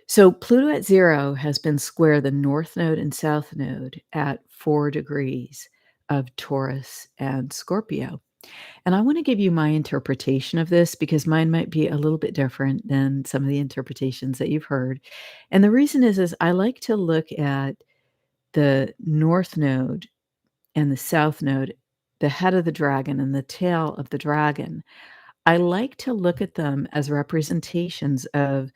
So Pluto at 0 has been square the north node and south node at 4 degrees of Taurus and Scorpio. And I want to give you my interpretation of this because mine might be a little bit different than some of the interpretations that you've heard. And the reason is I like to look at the north node and the south node, the head of the dragon and the tail of the dragon. I like to look at them as representations of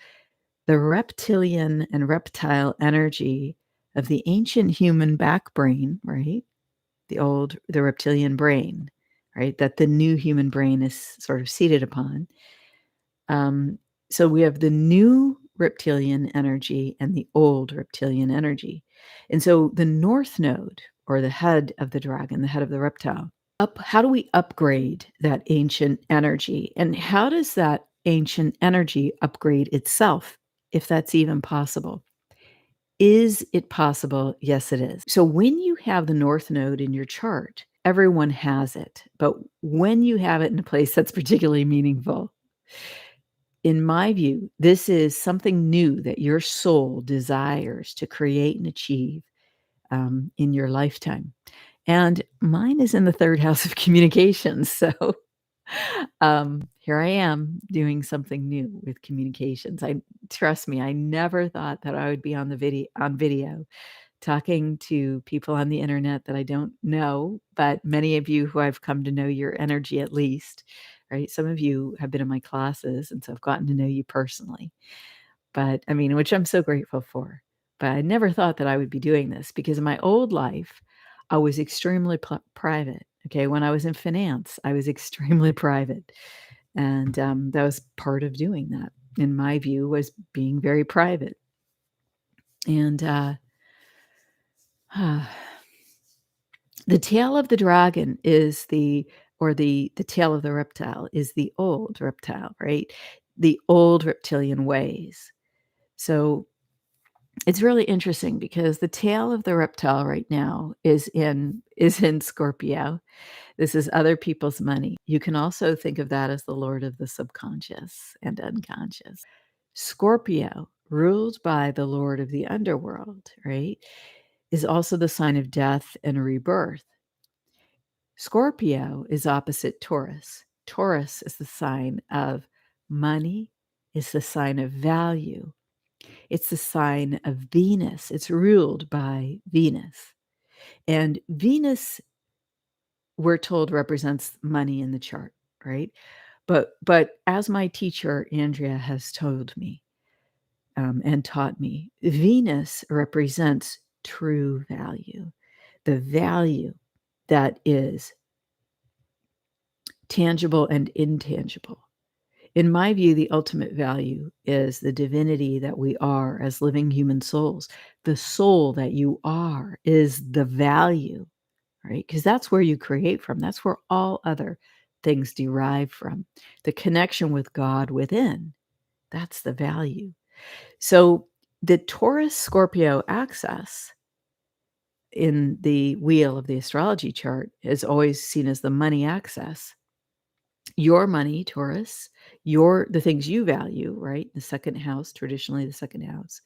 the reptilian and reptile energy of the ancient human back brain, right? The reptilian brain, right? That the new human brain is sort of seated upon. Um, so we have the new reptilian energy and the old reptilian energy. And so the north node, or the head of the dragon, the head of the reptile, how do we upgrade that ancient energy? And how does that ancient energy upgrade itself, if that's even possible? Is it possible? Yes, it is. So when you have the north node in your chart, everyone has it. But when you have it in a place that's particularly meaningful, in my view, this is something new that your soul desires to create and achieve in your lifetime. And mine is in the third house of communications. So here I am doing something new with communications. I trust me, I never thought that I would be on video talking to people on the internet that I don't know, but many of you who I've come to know your energy at least, right? Some of you have been in my classes, and so I've gotten to know you personally. But I mean, which I'm so grateful for. But I never thought that I would be doing this because in my old life, I was extremely private. Okay. When I was in finance, I was extremely private. And that was part of doing that, in my view, was being very private. And the tail of the dragon is the tail of the reptile is the old reptile, right? The old reptilian ways. So it's really interesting because the tail of the reptile right now is in Scorpio. This is other people's money. You can also think of that as the lord of the subconscious and unconscious. Scorpio, ruled by the lord of the underworld, right, is also the sign of death and rebirth. Scorpio is opposite Taurus. Taurus is the sign of money, it's the sign of value, it's the sign of Venus. It's ruled by Venus. And Venus, we're told, represents money in the chart, right? But as my teacher Andrea has told me and taught me, Venus represents true value, the value that is tangible and intangible. In my view, the ultimate value is the divinity that we are as living human souls. The soul that you are is the value, right? Because that's where you create from. That's where all other things derive from. The connection with God within, that's the value. So the Taurus Scorpio axis in the wheel of the astrology chart is always seen as the money axis. Your money, Taurus, the things you value, right? The second house, traditionally the second house,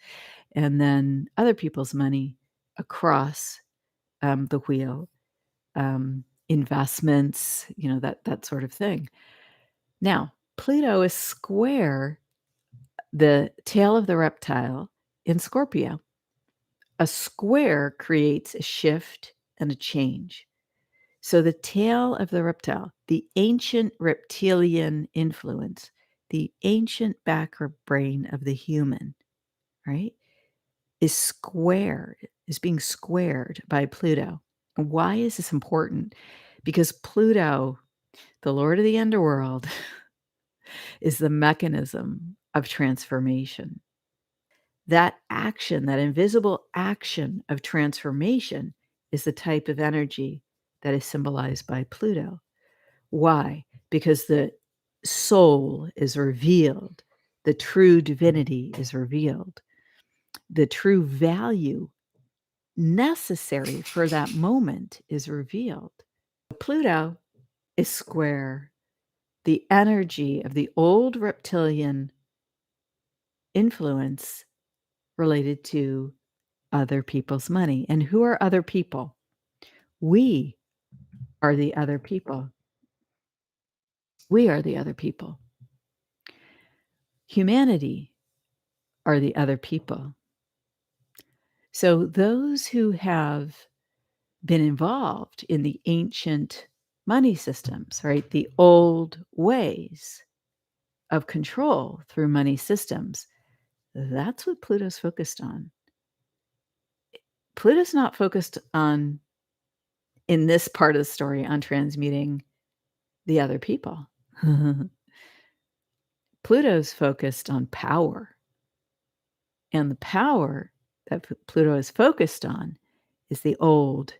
and then other people's money across the wheel, investments, that sort of thing. Now, Pluto is square the tail of the reptile in Scorpio. A square creates a shift and a change. So the tail of the reptile, the ancient reptilian influence, the ancient back brain of the human, right, is being squared by Pluto. And why is this important? Because Pluto, the lord of the underworld, is the mechanism of transformation. That action, that invisible action of transformation, is the type of energy that is symbolized by Pluto. Why? Because the soul is revealed, the true divinity is revealed, the true value necessary for that moment is revealed. Pluto is square the energy of the old reptilian influence related to other people's money. And who are other people? We are the other people. We are the other people. Humanity are the other people. So those who have been involved in the ancient money systems, right? The old ways of control through money systems, that's what Pluto's focused on. Pluto's not focused on, in this part of the story, on transmuting the other people. Pluto's focused on power. And the power that Pluto is focused on is the old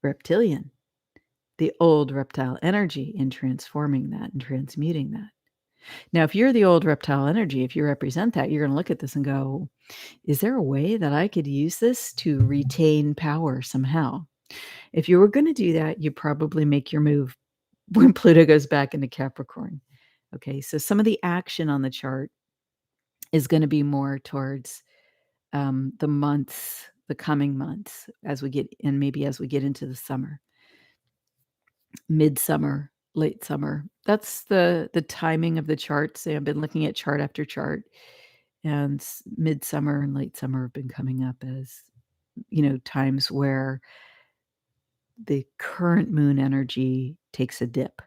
reptilian, the old reptile energy, in transforming that and transmuting that. Now, if you're the old reptile energy, if you represent that, you're going to look at this and go, is there a way that I could use this to retain power somehow? If you were going to do that, you probably make your move when Pluto goes back into Capricorn. Okay, so some of the action on the chart is going to be more towards the months, the coming months, as we get, and maybe as we get into the summer, midsummer, late summer. That's the timing of the charts. I've been looking at chart after chart, and midsummer and late summer have been coming up as, times where the current moon energy takes a dip.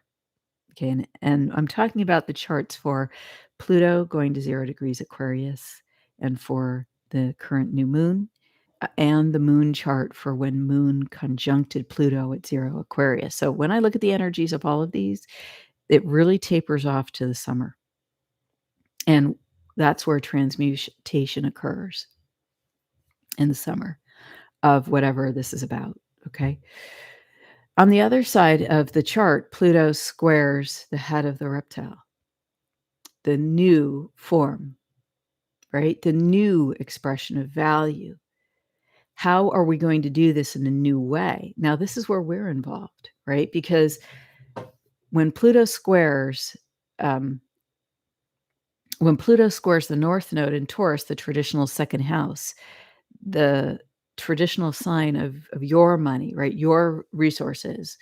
Okay, and I'm talking about the charts for Pluto going to 0 degrees Aquarius, and for the current new moon, and the moon chart for when moon conjuncted Pluto at 0 Aquarius. So when I look at the energies of all of these, it really tapers off to the summer. And that's where transmutation occurs, in the summer, of whatever this is about, okay? On the other side of the chart, Pluto squares the head of the reptile, the new form, right? The new expression of value. How are we going to do this in a new way? Now, this is where we're involved, right? Because when Pluto squares, um, the North Node in Taurus, the traditional second house, the traditional sign of your money, right? Your resources,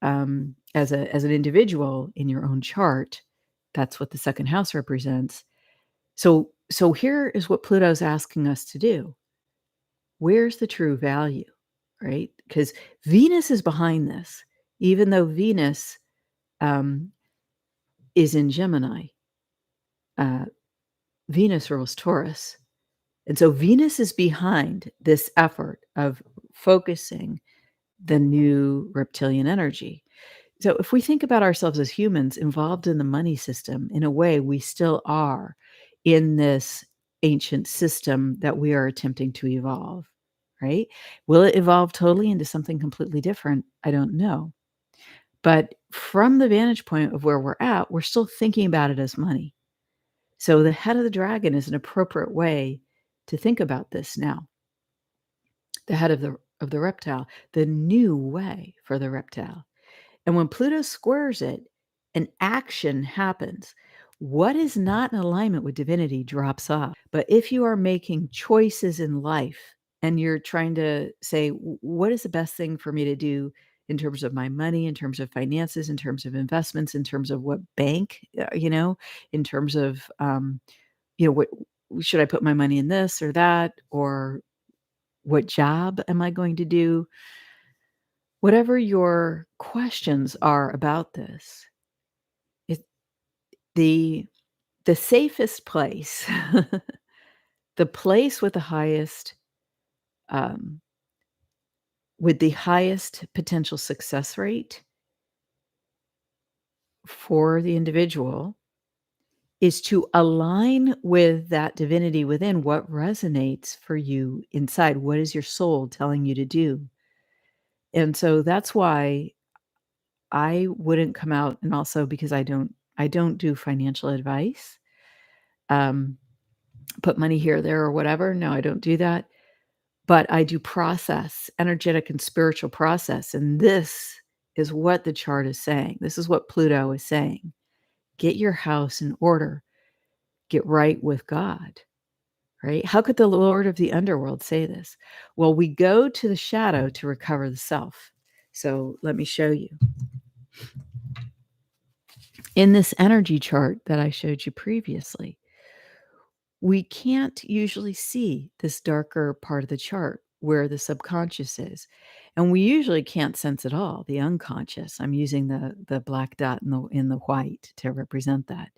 as an individual in your own chart, that's what the second house represents. So here is what Pluto's asking us to do. Where's the true value, right? Because Venus is behind this, even though Venus um, is in Gemini. Uh, Venus rules Taurus. And so Venus is behind this effort of focusing the new reptilian energy. So if we think about ourselves as humans involved in the money system, in a way, we still are in this ancient system that we are attempting to evolve, right? Will it evolve totally into something completely different? I don't know. But from the vantage point of where we're at, we're still thinking about it as money. So the head of the dragon is an appropriate way to think about this now. The head of the reptile, the new way for the reptile. And when Pluto squares it, an action happens. What is not in alignment with divinity drops off. But if you are making choices in life and you're trying to say, what is the best thing for me to do in terms of my money, in terms of finances, in terms of investments, in terms of what bank, in terms of, what should I put my money in, this or that, or what job am I going to do? Whatever your questions are about this, it the the safest place, the place um, with the highest potential success rate for the individual, is to align with that divinity within. What resonates for you inside? What is your soul telling you to do? And so that's why I wouldn't come out, and also because I don't do financial advice. Um, put money here, there, or whatever. No, I don't do that. But I do process, energetic and spiritual process. And this is what the chart is saying. This is what Pluto is saying. Get your house in order. Get right with God, right? How could the Lord of the underworld say this? Well, we go to the shadow to recover the self. So let me show you. In this energy chart that I showed you previously, we can't usually see this darker part of the chart where the subconscious is. And we usually can't sense at all the unconscious. I'm using the black dot in the white to represent that.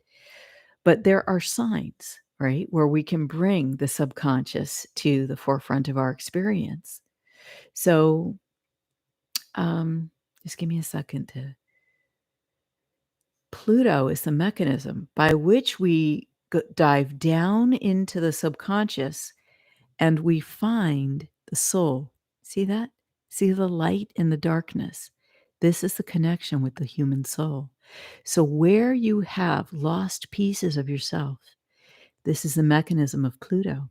But there are signs, right, where we can bring the subconscious to the forefront of our experience. So, just give me a second to. Pluto is the mechanism by which we dive down into the subconscious and we find the soul. See that? See the light in the darkness. This is the connection with the human soul. So, where you have lost pieces of yourself, this is the mechanism of Pluto.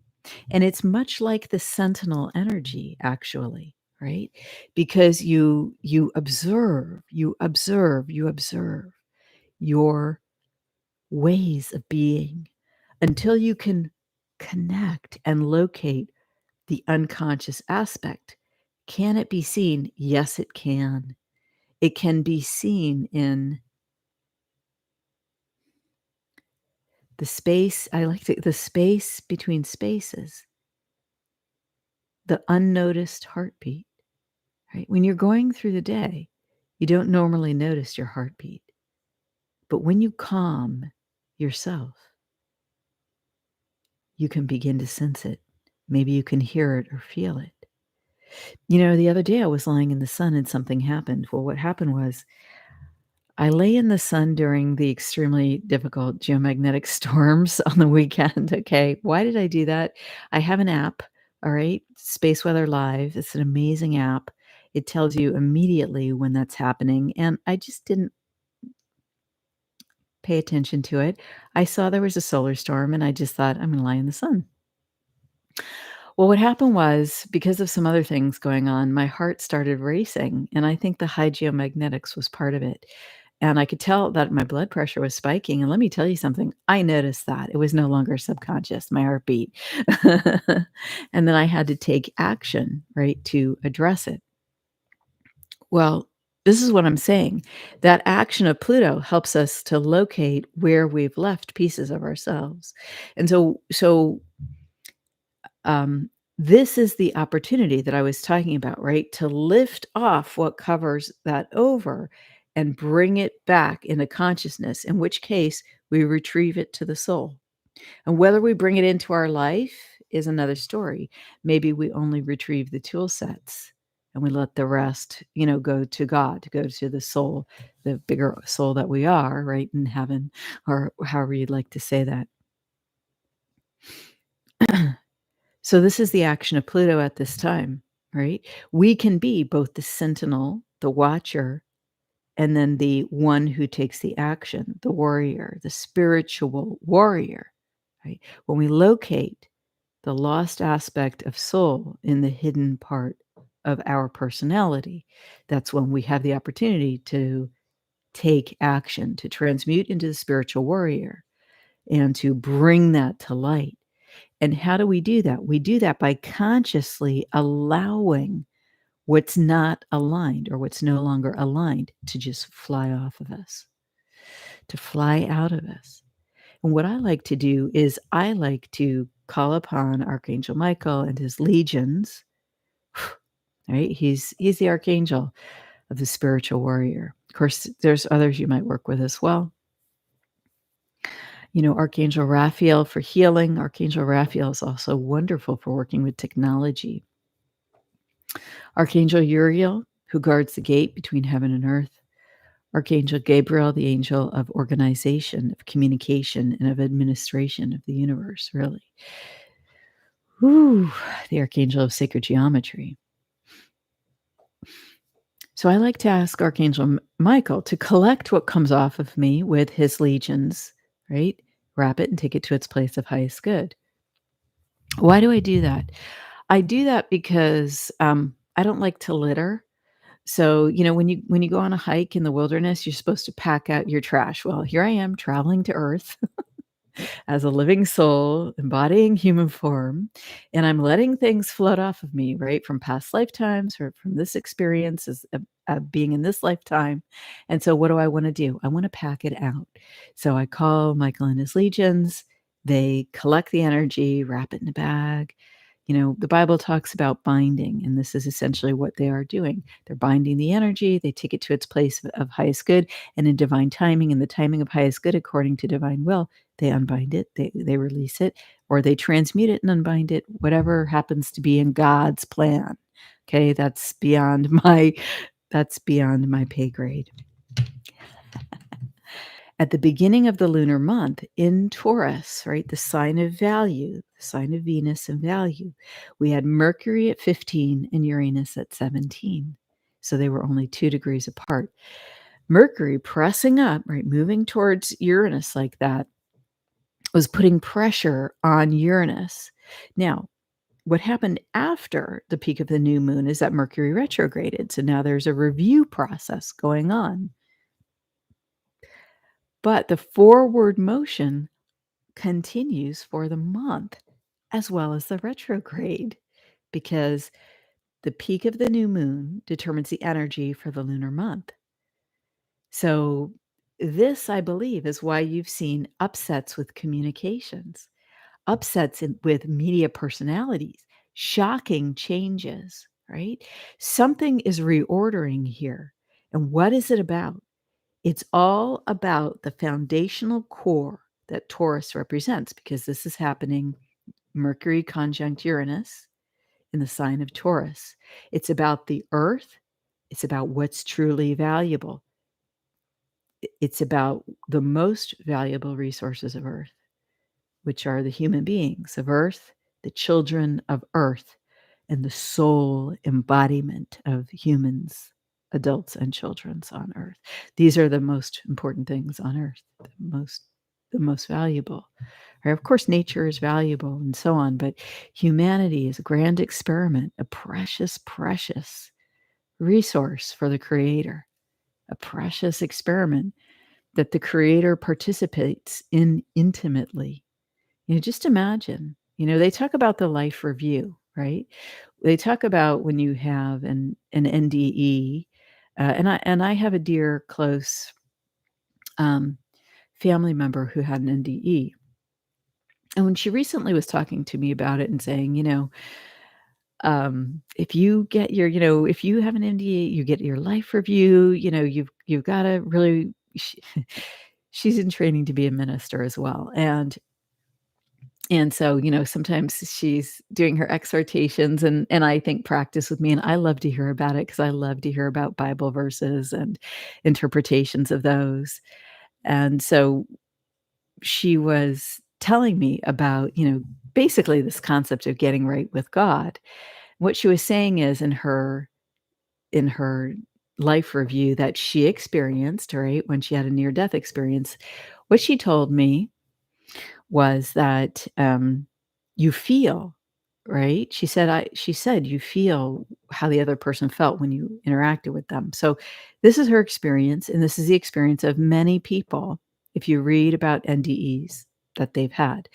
And it's much like the sentinel energy, actually, right? Because you observe, you observe your ways of being until you can connect and locate the unconscious aspect. Can it be seen? Yes, it can. It can be seen in the space. The space between spaces, the unnoticed heartbeat, right? When you're going through the day, you don't normally notice your heartbeat. But when you calm yourself, you can begin to sense it. Maybe you can hear it or feel it. The other day I was lying in the sun and something happened. Well, what happened was I lay in the sun during the extremely difficult geomagnetic storms on the weekend. Okay. Why did I do that? I have an app. All right. Space Weather Live. It's an amazing app. It tells you immediately when that's happening. And I just didn't pay attention to it. I saw there was a solar storm and I just thought, I'm going to lie in the sun. Well, what happened was because of some other things going on, my heart started racing, and I think the high geomagnetics was part of it. And I could tell that my blood pressure was spiking. And let me tell you something, I noticed that it was no longer subconscious, my heartbeat. And then I had to take action, right, to address it. Well, this is what I'm saying. That action of Pluto helps us to locate where we've left pieces of ourselves. And um, this is the opportunity that I was talking about, right? To lift off what covers that over and bring it back into consciousness, in which case we retrieve it to the soul. And whether we bring it into our life is another story. Maybe we only retrieve the tool sets and we let the rest, go to God, go to the soul, the bigger soul that we are, right, in heaven, or however you'd like to say that. So this is the action of Pluto at this time, right? We can be both the sentinel, the watcher, and then the one who takes the action, the warrior, the spiritual warrior, right? When we locate the lost aspect of soul in the hidden part of our personality, that's when we have the opportunity to take action, to transmute into the spiritual warrior and to bring that to light. And how do we do that? We do that by consciously allowing what's not aligned or what's no longer aligned to just fly off of us, to fly out of us. And what I like to do is I like to call upon Archangel Michael and his legions. Right? He's the archangel of the spiritual warrior. Of course, there's others you might work with as well. Archangel Raphael for healing. Archangel Raphael is also wonderful for working with technology. Archangel Uriel, who guards the gate between heaven and earth. Archangel Gabriel, the angel of organization, of communication, and of administration of the universe, really. Whew, the archangel of sacred geometry. So I like to ask Archangel Michael to collect what comes off of me with his legions, right? Wrap it and take it to its place of highest good. Why do I do that? I do that because I don't like to litter. So, when you go on a hike in the wilderness, you're supposed to pack out your trash. Well, here I am traveling to Earth. as a living soul embodying human form, and I'm letting things flood off of me, right, from past lifetimes or from this experience as being in this lifetime. And so what do I want to do? I want to pack it out. So I call Michael and his legions. They collect the energy, wrap it in a bag. The Bible talks about binding, and this is essentially what they are doing. They're binding the energy, they take it to its place of highest good, and in divine timing, in the timing of highest good, according to divine will, they unbind it, they release it, or they transmute it and unbind it, whatever happens to be in God's plan. Okay, that's beyond my pay grade. At the beginning of the lunar month in Taurus, right, the sign of value, the sign of Venus and value, we had Mercury at 15 and Uranus at 17. So they were only 2 degrees apart. Mercury pressing up, right, moving towards Uranus like that, was putting pressure on Uranus. Now, what happened after the peak of the new moon is that Mercury retrograded. So now there's a review process going on. But the forward motion continues for the month as well as the retrograde, because the peak of the new moon determines the energy for the lunar month. So this, I believe, is why you've seen upsets with communications, with media personalities, shocking changes, right? Something is reordering here. And what is it about? It's all about the foundational core that Taurus represents, because this is happening Mercury conjunct Uranus in the sign of Taurus. It's about the earth. It's about what's truly valuable. It's about the most valuable resources of earth, which are the human beings of earth, the children of earth, and the soul embodiment of humans, adults and children on earth. These are the most important things on earth, the most valuable. Right? Of course, nature is valuable and so on, but humanity is a grand experiment, a precious, precious resource for the Creator, a precious experiment that the Creator participates in intimately. Just imagine, they talk about the life review, right? They talk about when you have an NDE, and I have a dear, close um, family member who had an NDE. And when she recently was talking to me about it and saying, if you get if you have an NDE, you get your life review, you've got to really, she's in training to be a minister as well. And so, sometimes she's doing her exhortations and I think practice with me, and I love to hear about it because I love to hear about Bible verses and interpretations of those. And so she was telling me about, basically this concept of getting right with God. What she was saying is in her life review that she experienced, right, when she had a near-death experience, what she told me was that, you feel, right? She said you feel how the other person felt when you interacted with them. So this is her experience, and this is the experience of many people if you read about NDEs that they've had.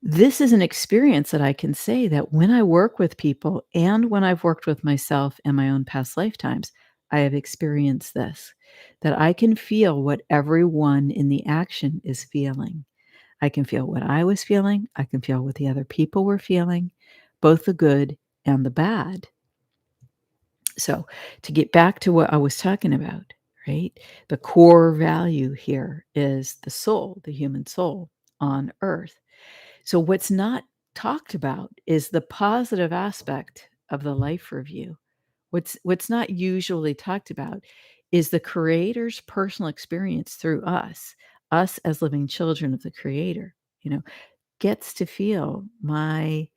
This is an experience that I can say that when I work with people and when I've worked with myself in my own past lifetimes, I have experienced this, that I can feel what everyone in the action is feeling. I can feel what I was feeling. I can feel what the other people were feeling, both the good and the bad. So, to get back to what I was talking about, right? The core value here is the soul, the human soul on earth. So, what's not talked about is the positive aspect of the life review. What's not usually talked about is the Creator's personal experience through us as living children of the Creator, you know, gets to feel my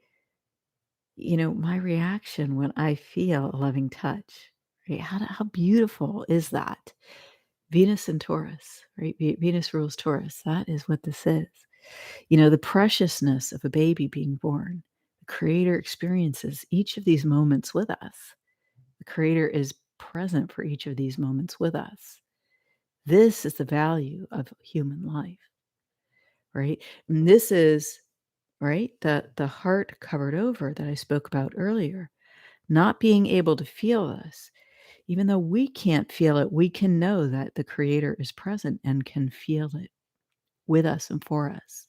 reaction when I feel a loving touch, right? How beautiful is that? Venus and Taurus, right? Venus rules Taurus. That is what this is. The preciousness of a baby being born. The Creator experiences each of these moments with us. The Creator is present for each of these moments with us. This is the value of human life, right? And this is, right, the heart covered over that I spoke about earlier, not being able to feel this. Even though we can't feel it, we can know that the Creator is present and can feel it with us and for us.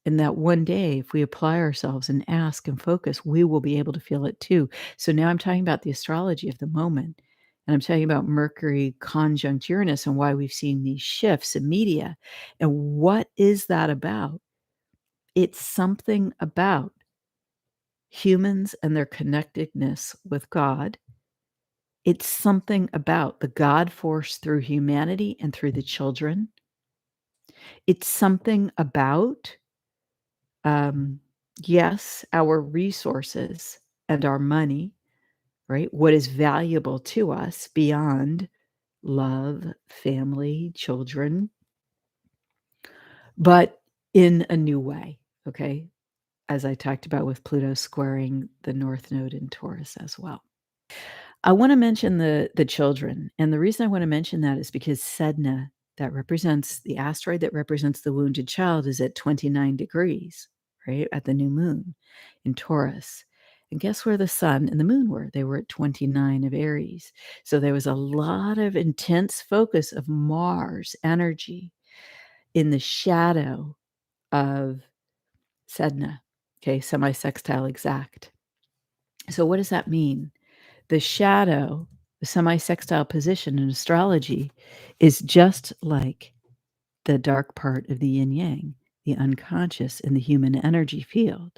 And that one day, if we apply ourselves and ask and focus, we will be able to feel it too. So now I'm talking about the astrology of the moment. And I'm talking about Mercury conjunct Uranus and why we've seen these shifts in media. And what is that about? It's something about humans and their connectedness with God. It's something about the God force through humanity and through the children. It's something about, um, yes, our resources and our money, right? What is valuable to us beyond love, family, children, but in a new way, okay? As I talked about with Pluto squaring the North Node in Taurus as well. I wanna mention the children, and the reason I wanna mention that is because Sedna, that represents the asteroid that represents the wounded child, is at 29 degrees, right, at the new moon in Taurus. And guess where the sun and the moon were? They were at 29 of Aries. So there was a lot of intense focus of Mars energy in the shadow of Sedna, okay, semi-sextile exact. So what does that mean? The shadow, the semi-sextile position in astrology is just like the dark part of the yin yang, the unconscious in the human energy field.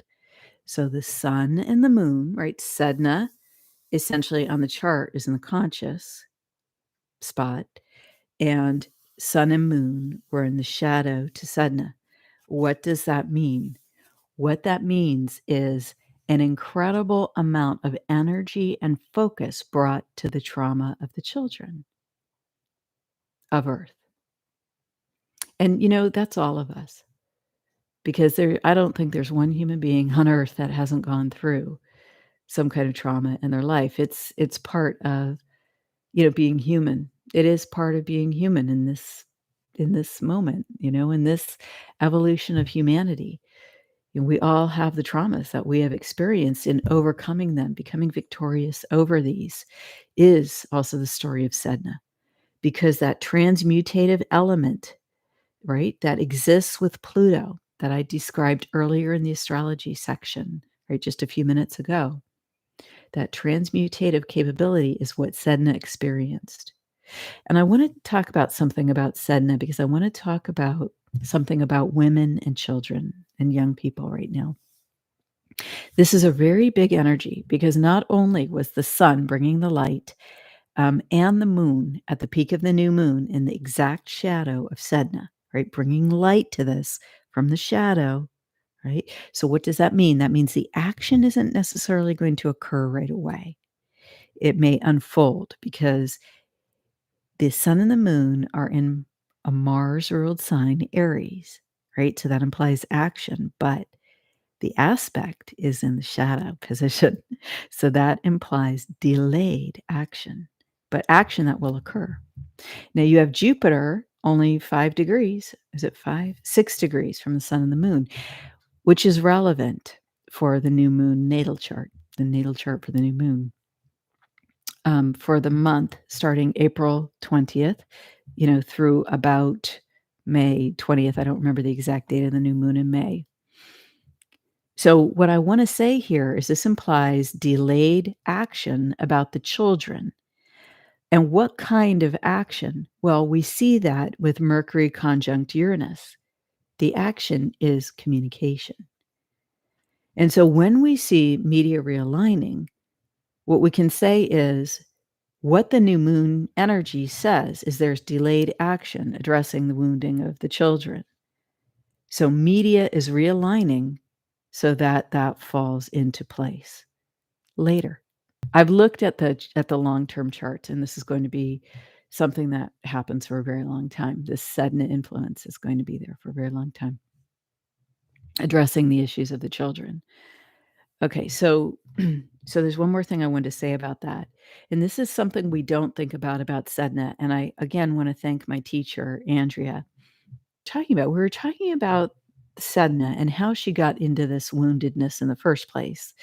So the sun and the moon, right? Sedna, essentially on the chart, is in the conscious spot, and sun and moon were in the shadow to Sedna. What does that mean? What that means is an incredible amount of energy and focus brought to the trauma of the children of Earth. And, that's all of us, because I don't think there's one human being on Earth that hasn't gone through some kind of trauma in their life. It's part of, being human. It is part of being human in this moment, in this evolution of humanity. And we all have the traumas that we have experienced, in overcoming them, becoming victorious over these is also the story of Sedna, because that transmutative element, right, that exists with Pluto that I described earlier in the astrology section, right, just a few minutes ago, that transmutative capability is what Sedna experienced. And I want to talk about something about Sedna because I want to talk about something about women and children and young people right now. This is a very big energy because not only was the sun bringing the light, and the moon at the peak of the new moon in the exact shadow of Sedna, right, bringing light to this from the shadow, right? So, what does that mean? That means the action isn't necessarily going to occur right away. It may unfold because the sun and the moon are in a Mars ruled sign, Aries, right? So that implies action, but the aspect is in the shadow position. So that implies delayed action, but action that will occur. Now you have Jupiter only 5 degrees. Is it 5? 6 degrees from the sun and the moon, which is relevant for the new moon natal chart, the natal chart for the new moon. For the month starting April 20th, through about May 20th. I don't remember the exact date of the new moon in May. So, what I want to say here is this implies delayed action about the children. And what kind of action? Well, we see that with Mercury conjunct Uranus. The action is communication. And so, when we see media realigning, what we can say is what the new moon energy says is there's delayed action addressing the wounding of the children. So, media is realigning so that that falls into place later. I've looked at the long-term charts, and this is going to be something that happens for a very long time. This Sedna influence is going to be there for a very long time, addressing the issues of the children. Okay, so so there's one more thing I wanted to say about that, and this is something we don't think about Sedna, and I, again, wanna thank my teacher, Andrea. We were talking about Sedna and how she got into this woundedness in the first place.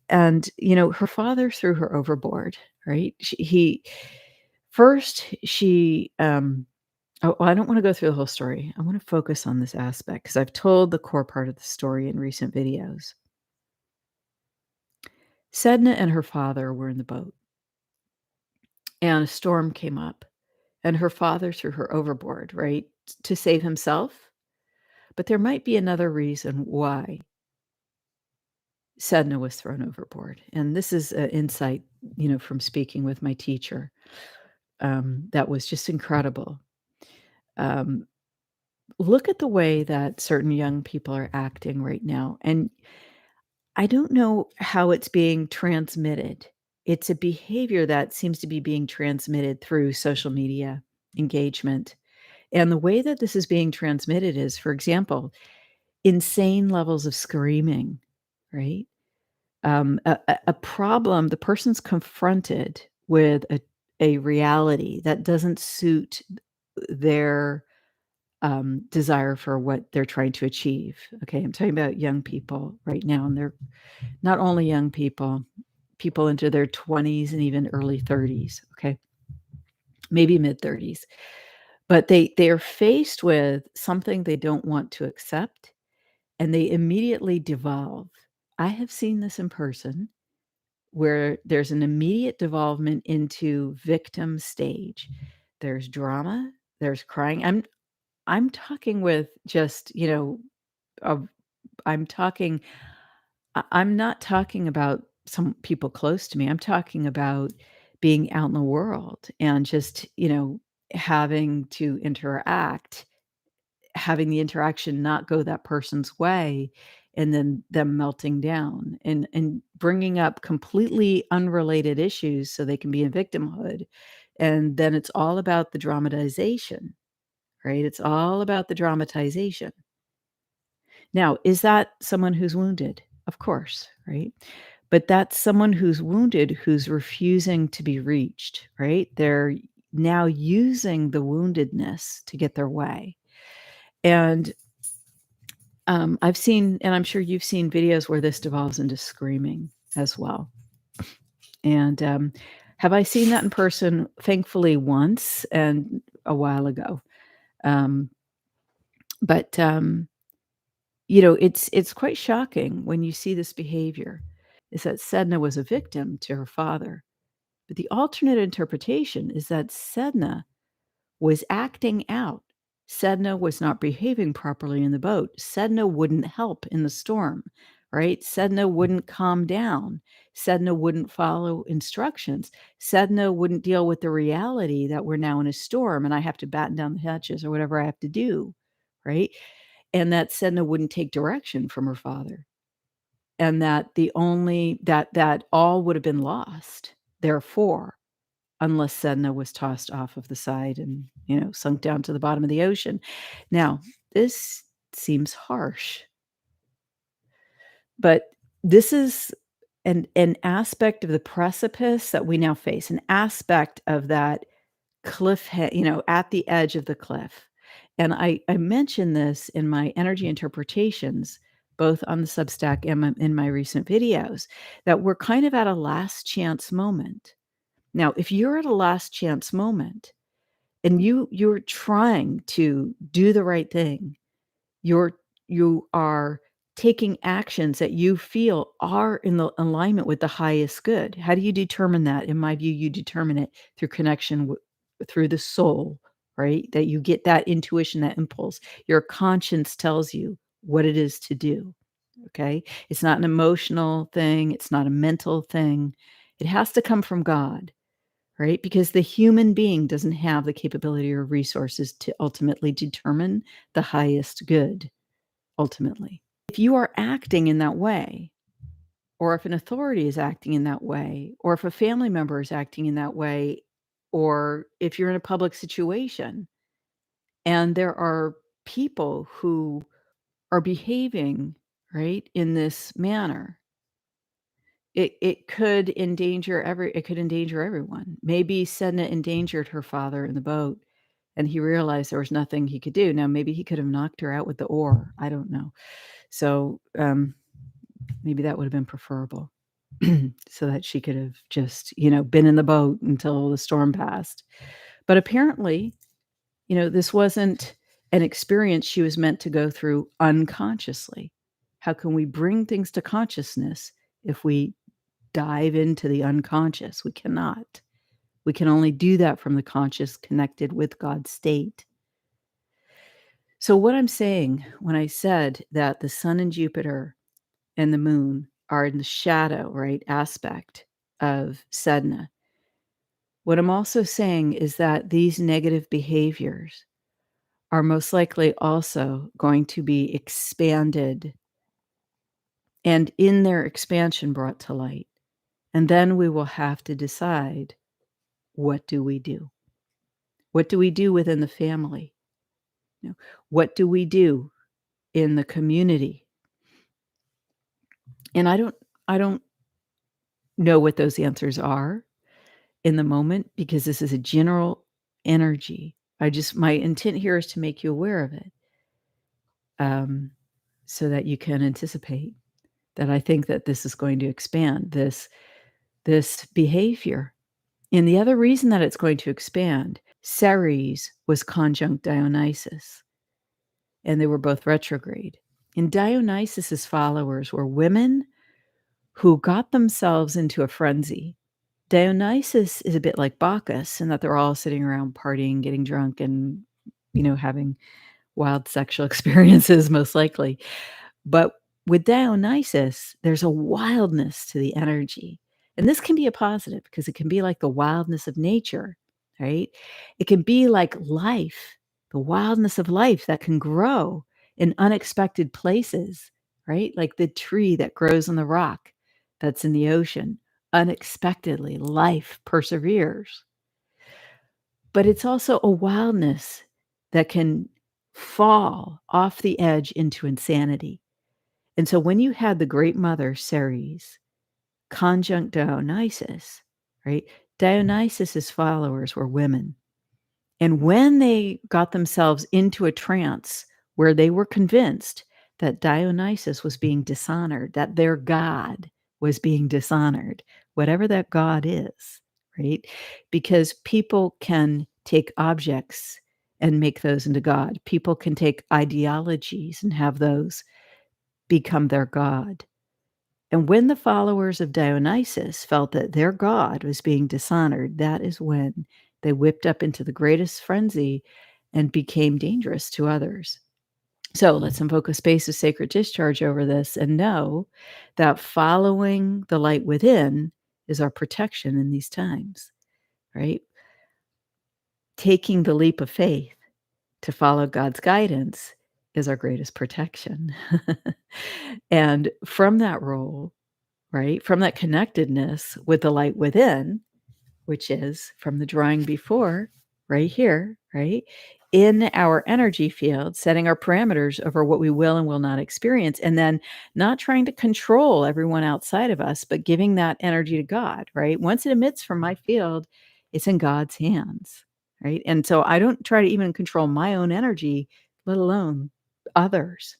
And, her father threw her overboard, right? She oh, well, I don't wanna go through the whole story. I wanna focus on this aspect because I've told the core part of the story in recent videos. Sedna and her father were in the boat, and a storm came up, and her father threw her overboard, right, to save himself, but there might be another reason why Sedna was thrown overboard, and this is an insight, from speaking with my teacher, that was just incredible. Um, Look at the way that certain young people are acting right now, and I don't know how it's being transmitted. It's a behavior that seems to be being transmitted through social media engagement, and the way that this is being transmitted is, for example, insane levels of screaming, right? A problem, the person's confronted with a reality that doesn't suit their, desire for what they're trying to achieve. Okay, I'm talking about young people right now, and they're not only young people, people into their 20s and even early 30s, okay? Maybe mid-30s. But they are faced with something they don't want to accept, and they immediately devolve. I have seen this in person where there's an immediate devolvement into victim stage. There's drama, there's crying. I'm talking with just, of I'm talking I'm not talking about some people close to me. I'm talking about being out in the world and just, having to interact, having the interaction not go that person's way, and then them melting down and bringing up completely unrelated issues so they can be in victimhood. And then it's all about the dramatization, right? It's all about the dramatization. Now, is that someone who's wounded? Of course, right? But that's someone who's wounded who's refusing to be reached, right? They're now using the woundedness to get their way. And I've seen, and I'm sure you've seen videos where this devolves into screaming as well. And have I seen that in person? Thankfully, once and a while ago. Um, but it's quite shocking when you see this behavior. Is that Sedna was a victim to her father, but the alternate interpretation is that Sedna was acting out. Sedna was not behaving properly in the boat. Sedna wouldn't help in the storm, right? Sedna wouldn't calm down. Sedna wouldn't follow instructions. Sedna wouldn't deal with the reality that we're now in a storm and I have to batten down the hatches or whatever I have to do, right? And that Sedna wouldn't take direction from her father. And that the only that all would have been lost, therefore, unless Sedna was tossed off of the side and, sunk down to the bottom of the ocean. Now, this seems harsh, but this is an aspect of the precipice that we now face, an aspect of that at the edge of the cliff. And I mentioned this in my energy interpretations, both on the Substack and in my recent videos, that we're kind of at a last chance moment. Now, if you're at a last chance moment and you're trying to do the right thing, you're you are taking actions that you feel are in the alignment with the highest good. How do you determine that? In my view, you determine it through connection through the soul, right? That you get that intuition, that impulse. Your conscience tells you what it is to do. Okay? It's not an emotional thing, it's not a mental thing. It has to come from God, right? Because the human being doesn't have the capability or resources to ultimately determine the highest good, ultimately. If you are acting in that way, or if an authority is acting in that way, or if a family member is acting in that way, or if you're in a public situation and there are people who are behaving, right, in this manner, it could endanger everyone. Maybe Sedna endangered her father in the boat, and he realized there was nothing he could do. Now, maybe he could have knocked her out with the oar. I don't know. So, maybe that would have been preferable so that she could have just, been in the boat until the storm passed. But apparently, this wasn't an experience she was meant to go through unconsciously. How can we bring things to consciousness if we dive into the unconscious? We cannot. We can only do that from the conscious, connected with God's state. So, what I'm saying when I said that the sun and Jupiter and the moon are in the shadow, right, aspect of Sedna, what I'm also saying is that these negative behaviors are most likely also going to be expanded and in their expansion brought to light. And then we will have to decide, what do we do? What do we do within the family? What do we do in the community? And I don't know what those answers are in the moment, because this is a general energy. My intent here is to make you aware of it, so that you can anticipate that I think that this is going to expand this behavior. And the other reason that it's going to expand, Ceres was conjunct Dionysus, and they were both retrograde. And Dionysus's followers were women who got themselves into a frenzy. Dionysus is a bit like Bacchus in that they're all sitting around partying, getting drunk, and, having wild sexual experiences, most likely. But with Dionysus, there's a wildness to the energy. And this can be a positive because it can be like the wildness of nature, right? It can be like life, the wildness of life that can grow in unexpected places, right? Like the tree that grows on the rock that's in the ocean. Unexpectedly, life perseveres. But it's also a wildness that can fall off the edge into insanity. And so when you had the great mother, Ceres, conjunct Dionysus, right? Dionysus's followers were women. And when they got themselves into a trance where they were convinced that Dionysus was being dishonored, that their god was being dishonored, whatever that god is, right? Because people can take objects and make those into God. People can take ideologies and have those become their god. And when the followers of Dionysus felt that their god was being dishonored, that is when they whipped up into the greatest frenzy and became dangerous to others. So let's invoke a space of sacred discharge over this and know that following the light within is our protection in these times, right? Taking the leap of faith to follow God's guidance is our greatest protection. And from that role, right, from that connectedness with the light within, which is from the drawing before, right here, right, in our energy field, setting our parameters over what we will and will not experience, and then not trying to control everyone outside of us, but giving that energy to God, right? Once it emits from my field, it's in God's hands, right? And so I don't try to even control my own energy, let alone others,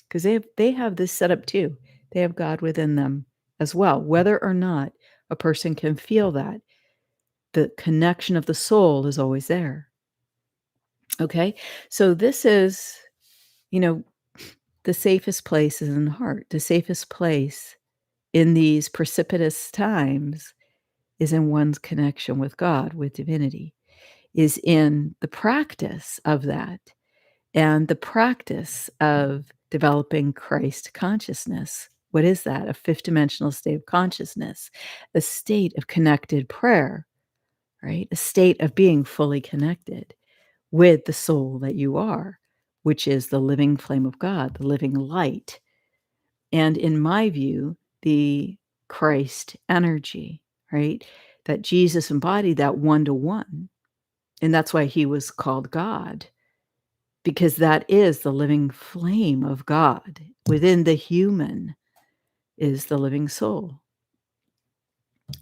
because they have this set up too. They have God within them as well, whether or not a person can feel that. The connection of the soul is always there. Okay? So this is, you know, the safest place is in the heart. The safest place in these precipitous times is in one's connection with God, with divinity, is in the practice of that and the practice of developing Christ consciousness. What is that? A fifth dimensional state of consciousness, a state of connected prayer, right? A state of being fully connected with the soul that you are, which is the living flame of God, the living light. And in my view, the Christ energy, right? That Jesus embodied that one to one. And that's why he was called God, because that is the living flame of God. Within the human is the living soul.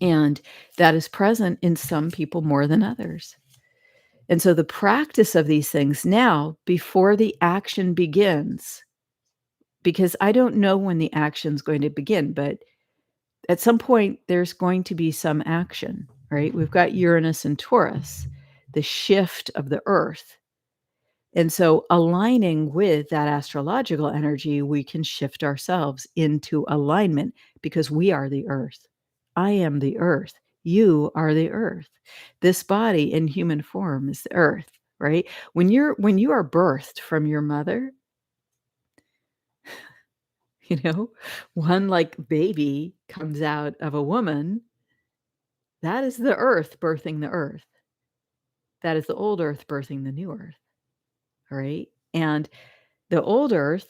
And that is present in some people more than others. And so the practice of these things now, before the action begins, because I don't know when the action's going to begin, but at some point there's going to be some action, right? We've got Uranus and Taurus, the shift of the earth. And so aligning with that astrological energy, we can shift ourselves into alignment because we are the earth. I am the earth. You are the earth. This body in human form is the earth, right? When you are birthed from your mother, one like baby comes out of a woman, that is the earth birthing the earth. That is the old earth birthing the new earth, all right? And the old earth,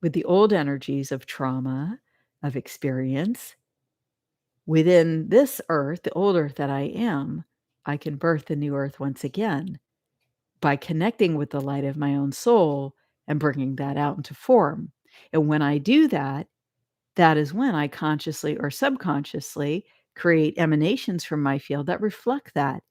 with the old energies of trauma, of experience, within this earth, the old earth that I am, I can birth the new earth once again by connecting with the light of my own soul and bringing that out into form. And when I do that, that is when I consciously or subconsciously create emanations from my field that reflect that.